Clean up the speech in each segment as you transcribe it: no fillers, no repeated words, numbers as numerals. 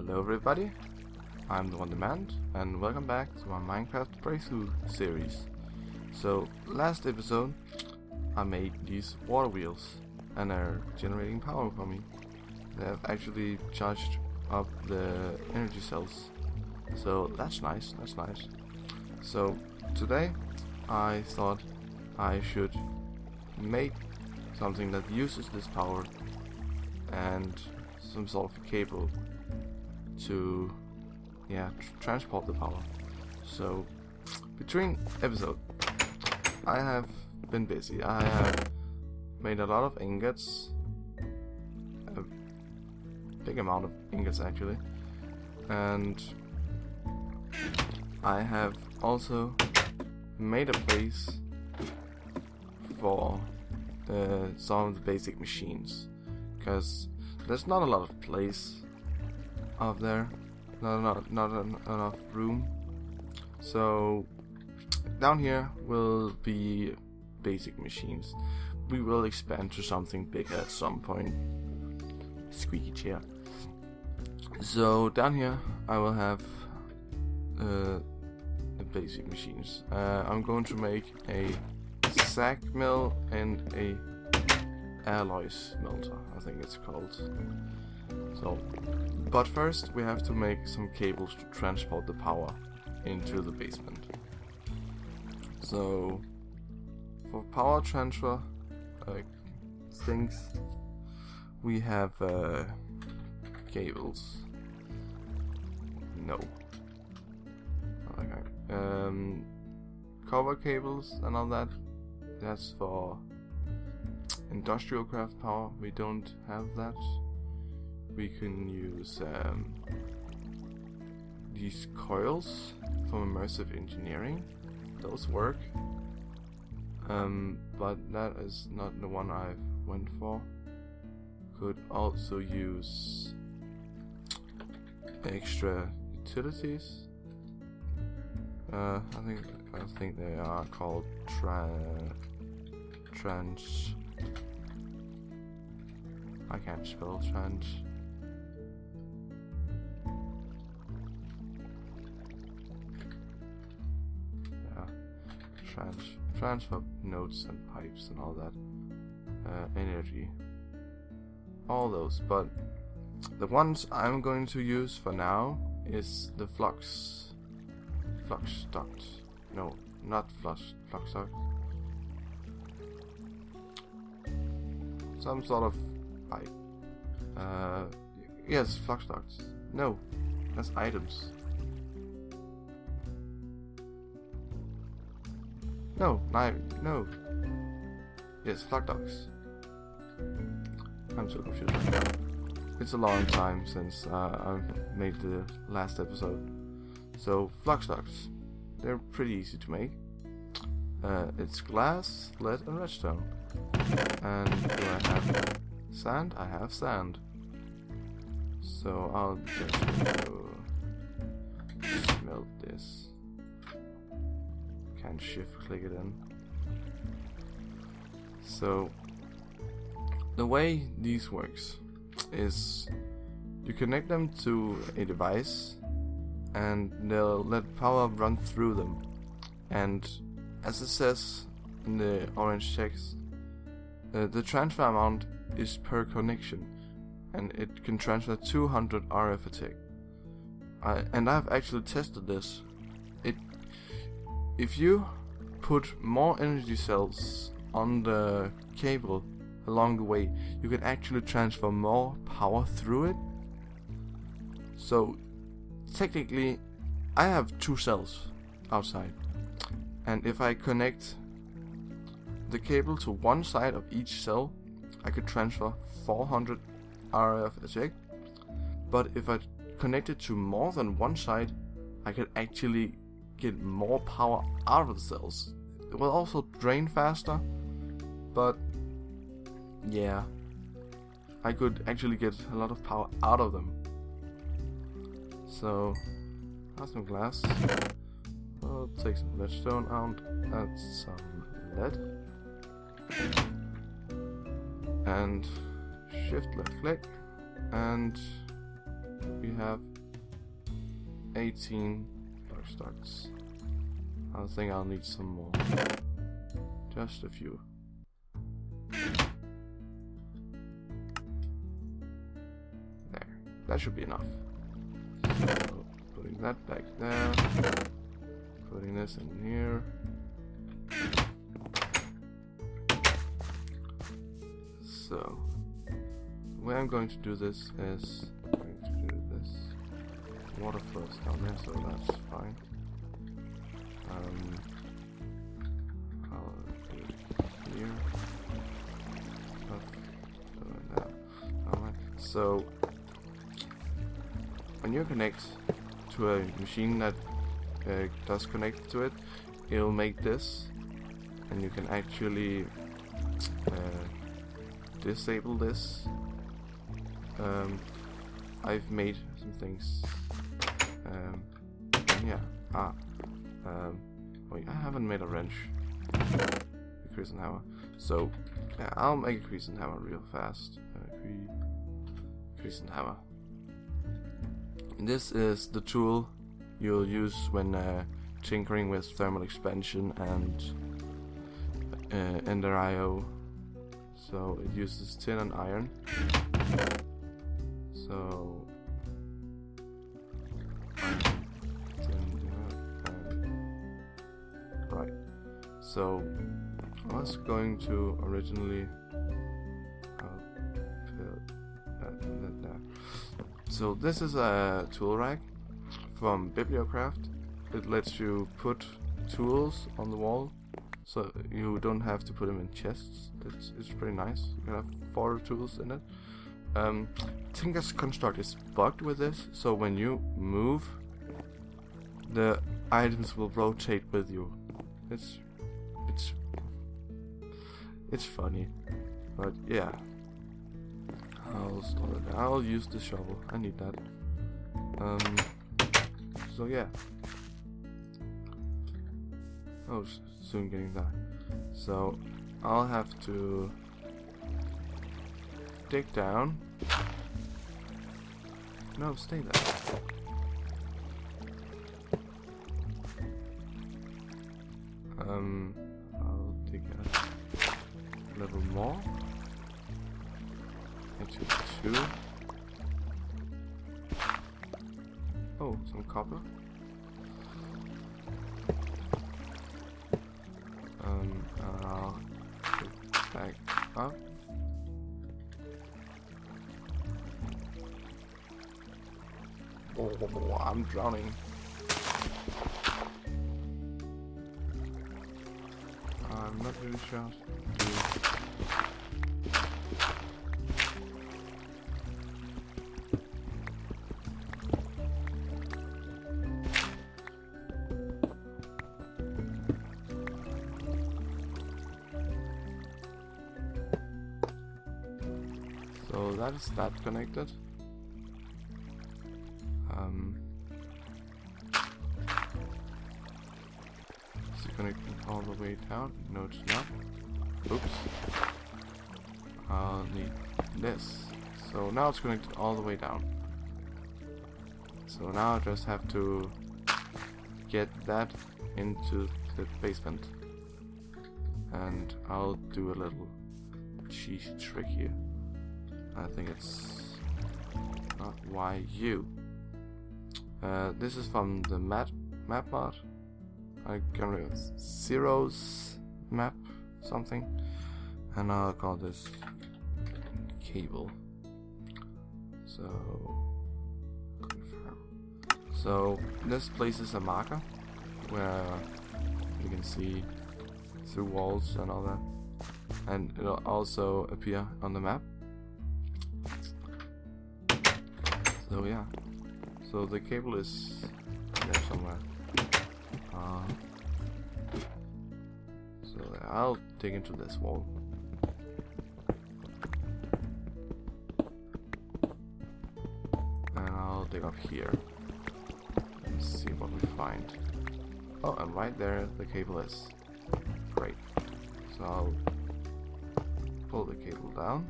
Hello everybody, I'm TheOneDemand and welcome back to my Minecraft Breakthrough series. So last episode I made these water wheels and they're generating power for me. They have actually charged up the energy cells, so that's nice, So today I thought I should make something that uses this power and some sort of cable to transport the power. So between episodes I have been busy. I have made a lot of ingots, a big amount of ingots actually, and I have also made a place for some of the basic machines, because there's not a lot of place up there, not enough room. So down here will be basic machines. We will expand to something bigger at some point. Squeaky chair. So down here I will have the basic machines. I'm going to make a Sag Mill and a alloy smelter, I think it's called. So, but first we have to make some cables to transport the power into the basement. So for power transfer things, we have cables. No. Okay. Copper cables and all that. That's for industrial craft power. We don't have that. We can use these coils from immersive engineering. Those work. But that is not the one I went for. Could also use extra utilities. I think they are called I can't spell trans. Yeah, transfer nodes and pipes and all that. Energy, all those. But the ones I'm going to use for now is the flux duct. No, not flux duct. Some sort of pipe. Yes, flux ducts. No, that's items. No. Yes, flux ducts. I'm so confused right now. It's a long time since I've made the last episode. So flux ducts, they're pretty easy to make. It's glass, lead, and redstone. And do I have sand? I have sand. So I'll just go smelt this. Can't shift click it in. So the way these works is you connect them to a device and they'll let power run through them. And as it says in the orange text, the transfer amount is per connection, and it can transfer 200 RF a tick. And I've actually tested this. If you put more energy cells on the cable along the way, you can actually transfer more power through it. So technically I have 2 cells outside, and if I connect the cable to one side of each cell, I could transfer 400 RF a tick. But if I connect it to more than one side, I could actually get more power out of the cells. It will also drain faster, but yeah, I could actually get a lot of power out of them. So have some glass. I'll take some redstone out, add some lead, and shift left click, and we have 18 dark starts. I think I'll need some more. Just a few. There. That should be enough. So, putting that back there. Putting this in here. So, the way I'm going to do this is I'm going to do this. Water flows down there, so that's fine. I'll do it here. Alright. So when you connect to a machine that does connect to it, it'll make this, and you can actually disable this. I've made some things. Yeah. Wait, I haven't made a wrench. A crescent hammer. So, yeah, I'll make a crescent hammer real fast. Crescent hammer. This is the tool you'll use when tinkering with thermal expansion and Ender IO. So it uses tin and iron. So right. So I was going to originally there. So this is a tool rack from Bibliocraft. It lets you put tools on the wall, so you don't have to put them in chests. It's pretty nice. You can have 4 tools in it. Tinker's construct is bugged with this, so when you move, the items will rotate with you. It's funny, but yeah. I'll use the shovel. I need that. So yeah. Oh, soon getting that. So I'll have to dig down. No, stay there. I'll dig a level more. Into 2. Oh, some copper. I'll get back up. Oh, I'm drowning. I'm not really sure how to do. So that is that connected. Is it connected all the way down? No, it's not. Oops. I'll need this. So now it's connected all the way down. So now I just have to get that into the basement. And I'll do a little cheat trick here. I think it's not YU. This is from the map mod. I can remember Zero's map something, and I'll call this cable. So confirm. So this places a marker where you can see through walls and all that, and it'll also appear on the map. So yeah, so the cable is there somewhere. So I'll dig into this wall. And I'll dig up here. Let's see what we find. Oh, and right there the cable is. Great. So I'll pull the cable down.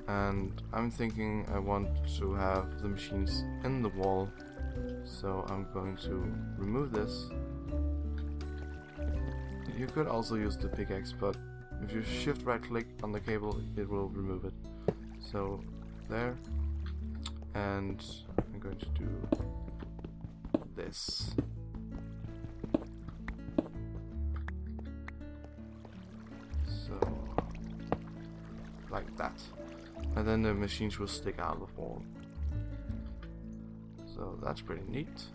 And I'm thinking I want to have the machines in the wall So I'm going to remove this. You could also use the pickaxe, but if you shift right click on the cable, it will remove it. So there, and I'm going to do this. So like that, and then the machines will stick out of the wall. So that's pretty neat.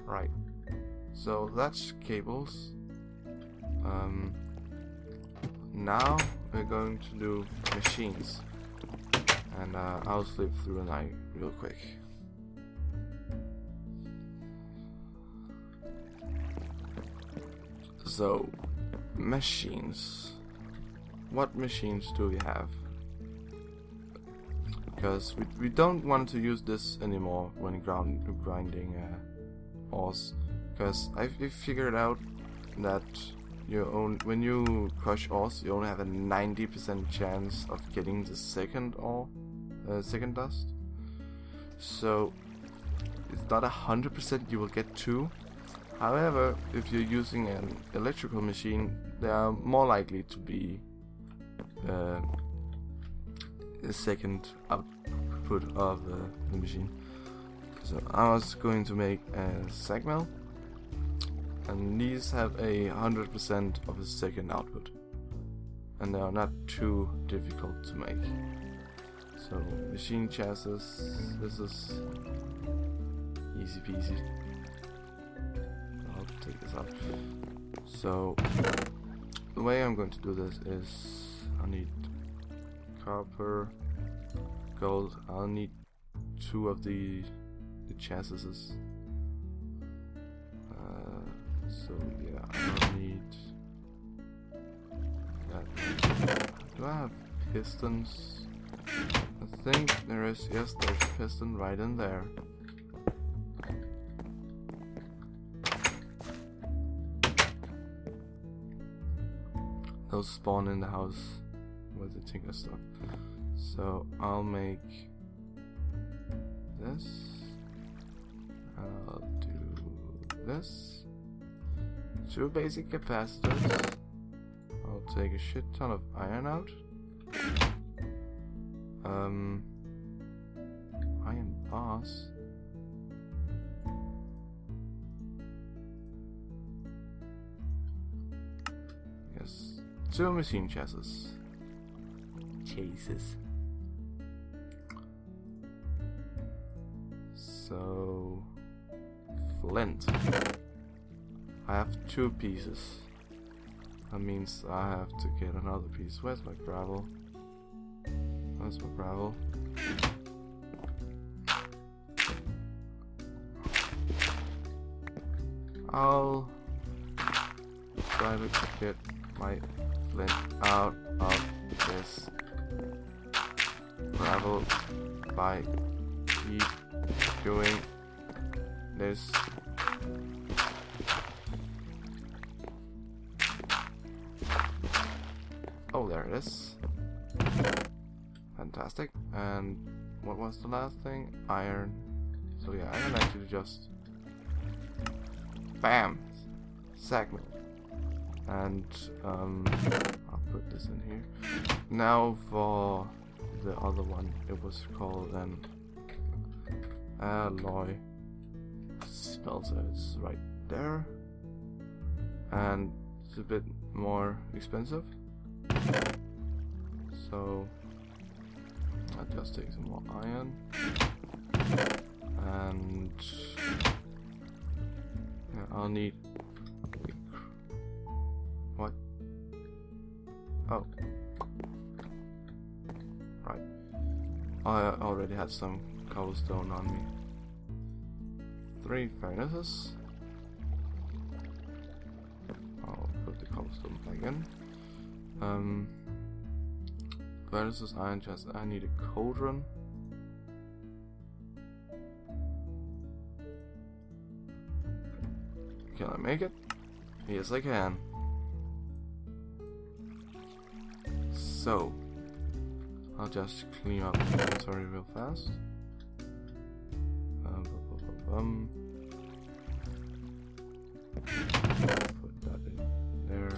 Right. So that's cables. Now we're going to do machines, and I'll flip through an eye real quick. So machines. What machines do we have? Because we don't want to use this anymore when grinding ores. Because I figured out that when you crush ores, you only have a 90% chance of getting the second ore, second dust. So it's not 100% you will get two. However, if you're using an electrical machine, they are more likely to be a second output of the machine. So I was going to make a Sag Mill, and these have a 100% of a second output, and they are not too difficult to make. So machine chassis, this is easy peasy. I'll take this out. So the way I'm going to do this is I need copper, gold. I'll need 2 of the chassis. So yeah, I'll need that. Do I have pistons? I think there is. Yes, there's a piston right in there. Those spawn in the house with the tinker stuff. So I'll make this. I'll do this. 2 basic capacitors. I'll take a shit ton of iron out. Iron bars. Yes. 2 machine chassis. So flint. I have 2 pieces. That means I have to get another piece. Where's my gravel? Where's my gravel? I'll try to get my flint out of this gravel by keep doing this. Oh, there it is. Fantastic. And what was the last thing? Iron. So yeah, I can actually just bam! Sag Mill. And I'll put this in here. Now for the other one. It was called an alloy smelter. It's right there. And it's a bit more expensive. So I'll just take some more iron, and yeah, I'll need what? Oh, right. I already had some cobblestone on me. 3 furnaces. I'll put the cobblestone back in. Furnaces, iron chest. I need a cauldron. Can I make it? Yes, I can. So I'll just clean up the inventory real fast. Put that in there.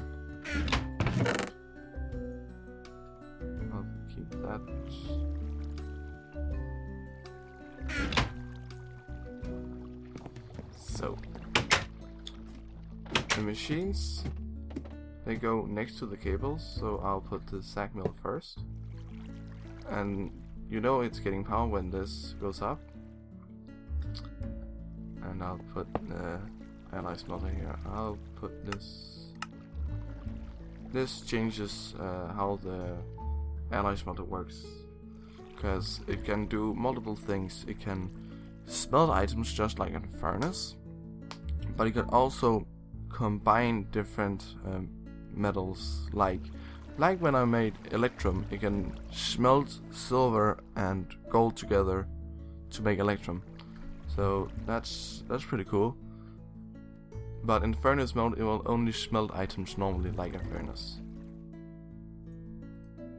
I'll keep that. So the machines, they go next to the cables, so I'll put the Sag Mill first. And you know it's getting power when this goes up. And I'll put the ally smelter here. I'll put this. This changes how the ally smelter works, because it can do multiple things. It can smelt items just like in a furnace, but it can also combine different metals, like when I made electrum, it can smelt silver and gold together to make electrum. So that's pretty cool. But in furnace mode, it will only smelt items normally, like in furnace.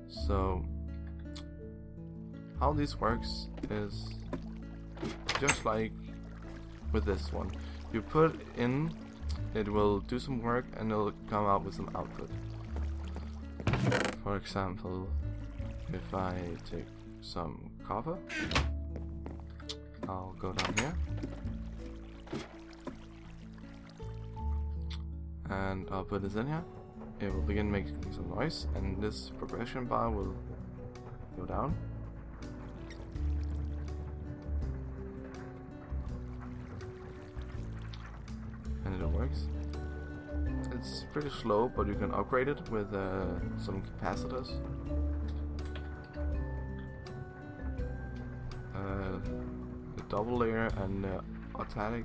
So how this works is just like with this one. You put in, it will do some work and it'll come out with some output. For example, if I take some copper, I'll go down here and I'll put this in here. It will begin making some noise and this progression bar will go down. And it works. It's pretty slow, but you can upgrade it with some capacitors. The double layer and the octetic.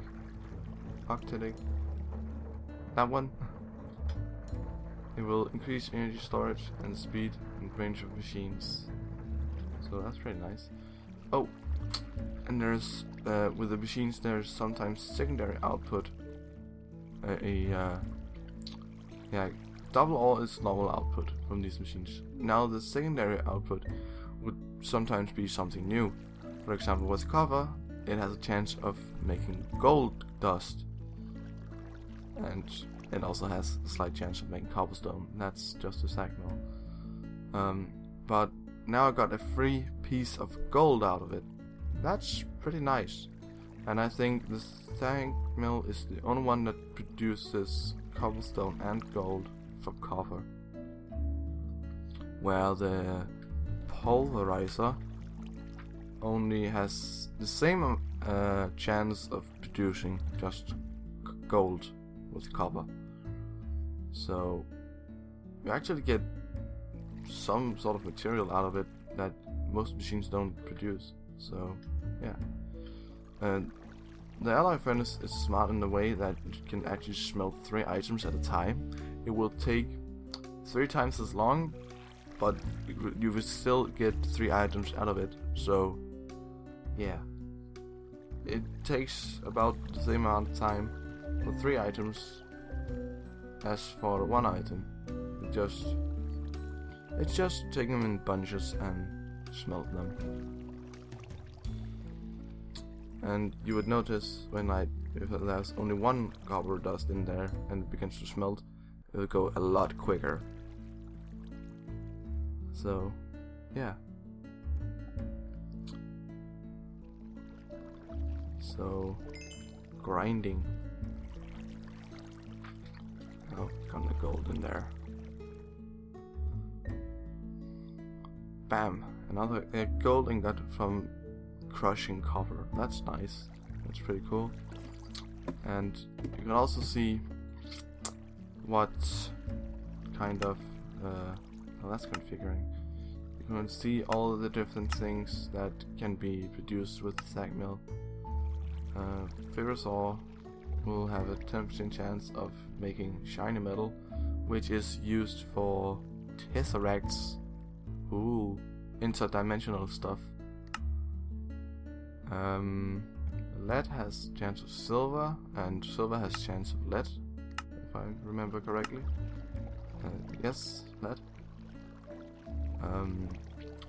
That one. It will increase energy storage and speed and range of machines. So that's pretty nice. Oh, and there's with the machines there's sometimes secondary output. Yeah, double all is normal output from these machines. Now the secondary output would sometimes be something new. For example, with copper, it has a chance of making gold dust, and it also has a slight chance of making cobblestone. That's just a Sag Mill. But now I got a free piece of gold out of it. That's pretty nice. And I think the Sag Mill is the only one that produces cobblestone and gold from copper, where the pulverizer only has the same chance of producing just gold with copper. So you actually get some sort of material out of it that most machines don't produce. So yeah. The alloy furnace is smart in the way that it can actually smelt 3 items at a time. It will take 3 times as long, but you will still get 3 items out of it. So yeah, it takes about the same amount of time for 3 items as for 1 item. It's just take them in bunches and smelt them. And you would notice if there's only 1 copper dust in there and it begins to smelt, it will go a lot quicker. So yeah. So grinding. Oh, got the gold in there. Bam! Another gold ingot from crushing copper. That's nice. That's pretty cool. And you can also see what kind of that's configuring. You can see all of the different things that can be produced with the Sag Mill. Ferrous ore will have a 10% chance of making shiny metal, which is used for tesseracts. Ooh, interdimensional stuff. Lead has chance of silver, and silver has chance of lead, if I remember correctly. Yes, lead.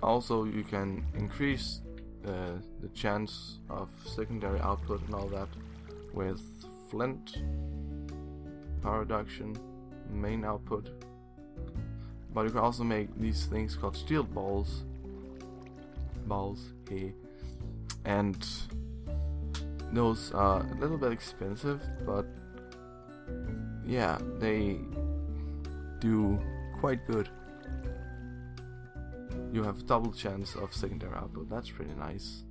Also, you can increase the chance of secondary output and all that with flint, power reduction, main output. But you can also make these things called steel balls, and those are a little bit expensive, but yeah, they do quite good. You have double chance of secondary output. That's pretty nice.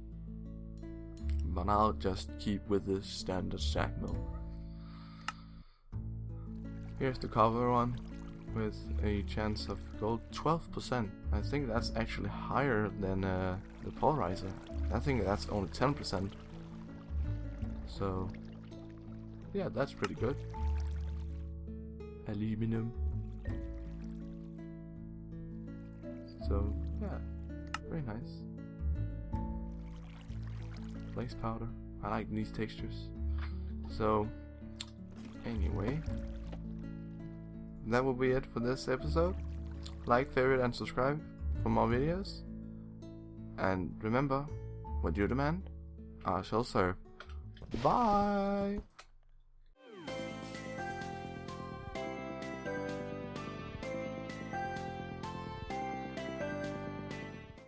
But I'll just keep with the standard Sag Mill. Here's the cover one with a chance of gold 12%. I think that's actually higher than the polarizer. I think that's only 10%. So yeah, that's pretty good. Aluminum. So yeah, very nice. Blaze powder. I like these textures. So anyway, that will be it for this episode. Like, favorite, and subscribe for more videos. And remember, what you demand, I shall serve. Bye!